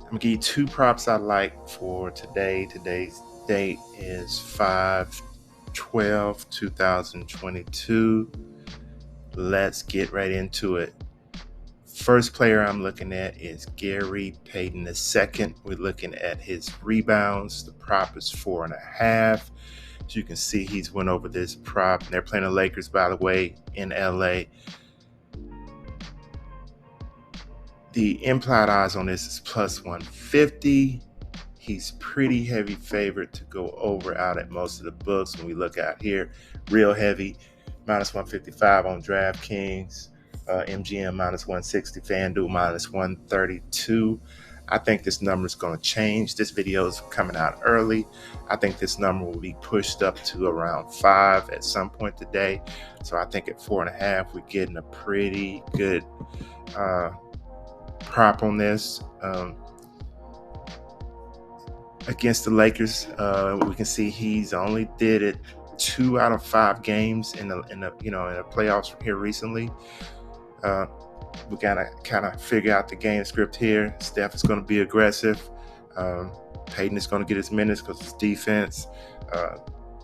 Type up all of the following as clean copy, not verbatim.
I'm gonna give you two props I like for today. Today's date is 5/12/2022. Let's get right into it. First player I'm looking at is Gary Payton II. We're looking at his rebounds. The prop is 4.5. As you can see, he's went over this prop. They're playing the Lakers, by the way, in LA. The implied odds on this is plus 150. He's pretty heavy favorite to go over out at most of the books. When we look out here, real heavy, minus 155 on DraftKings, MGM minus 160, FanDuel minus 132. I think this number is going to change. This video is coming out early. I think this number will be pushed up to around 5 at some point today. So I think at 4.5, we're getting a pretty good prop on this. Against the Lakers, we can see he's only did it 2 out of 5 games in the playoffs here recently. We gotta kind of figure out the game script here. Steph is going to be aggressive. Payton is going to get his minutes because his defense.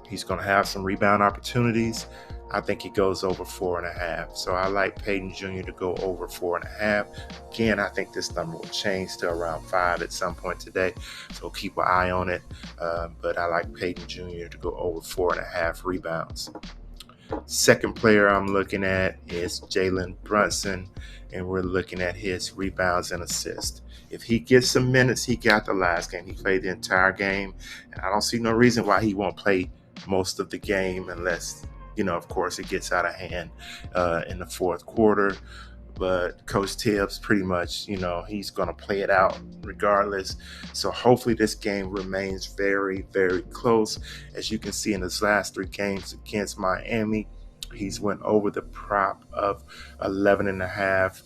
He's going to have some rebound opportunities. I think he goes over 4.5. So I like Payton Jr. to go over 4.5. Again, I think this number will change to around 5 at some point today. So keep an eye on it. But I like Payton Jr. to go over 4.5 rebounds. Second player I'm looking at is Jalen Brunson, and we're looking at his rebounds and assists. If he gets some minutes, he got the last game. He played the entire game, and I don't see no reason why he won't play most of the game unless, of course, it gets out of hand in the fourth quarter. But Coach Tibbs pretty much, he's going to play it out regardless. So hopefully this game remains very, very close. As you can see in his last 3 games against Miami, he's went over the prop of 11.5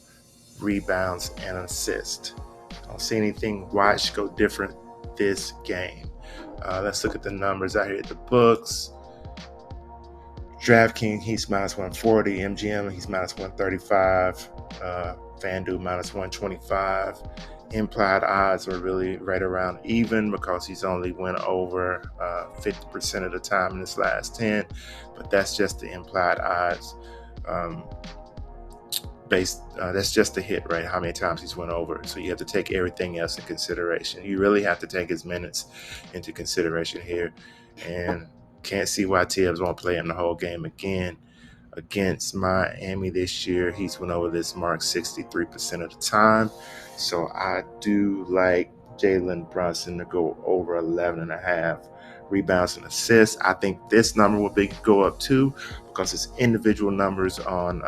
rebounds and assists. I don't see anything why it should go different this game. Let's look at the numbers out here at the books. DraftKings, he's minus 140. MGM, he's minus 135. FanDuel, minus 125. Implied odds are really right around even because he's only went over 50% of the time in his last 10. But that's just the implied odds. That's just the hit, right? How many times he's went over. So you have to take everything else in consideration. You really have to take his minutes into consideration here. And can't see why Tibbs won't play in the whole game again. Against Miami this year, he's went over this mark 63% of the time. So I do like Jalen Brunson to go over 11.5 rebounds and assists. I think this number will go up too because it's individual numbers on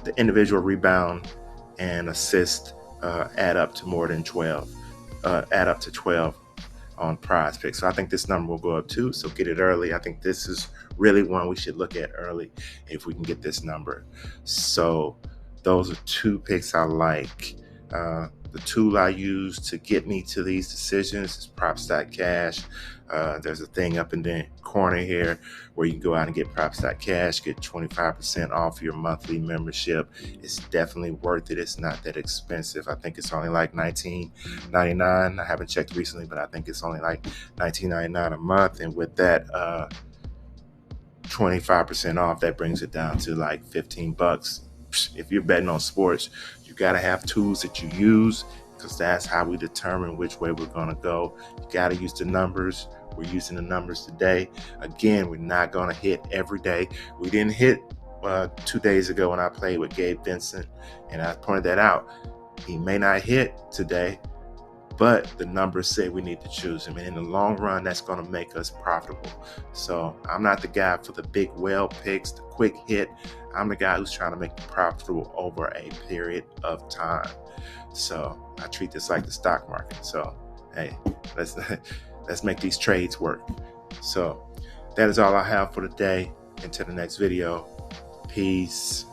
the individual rebound and assist add up to more than 12. Add up to 12 on Prizepicks. So I think this number will go up too. So get it early. I think this is really one we should look at early if we can get this number. So those are 2 picks I like. The tool I use to get me to these decisions is Props.cash. There's a thing up in the corner here where you can go out and get Props.cash, get 25% off your monthly membership. It's definitely worth it. It's not that expensive. I think it's only like $19.99. I haven't checked recently, but I think it's only like $19.99 a month. And with that 25% off, that brings it down to like $15. If you're betting on sports, you got to have tools that you use because that's how we determine which way we're going to go. You got to use the numbers. We're using the numbers today. Again, we're not going to hit every day. We didn't hit 2 days ago when I played with Gabe Vincent, and I pointed that out. He may not hit today, but the numbers say we need to choose him. And in the long run, that's going to make us profitable. So I'm not the guy for the big whale picks, the quick hit. I'm the guy who's trying to make it profitable over a period of time. So I treat this like the stock market. So, hey, let's make these trades work. So that is all I have for today. Until the next video, peace.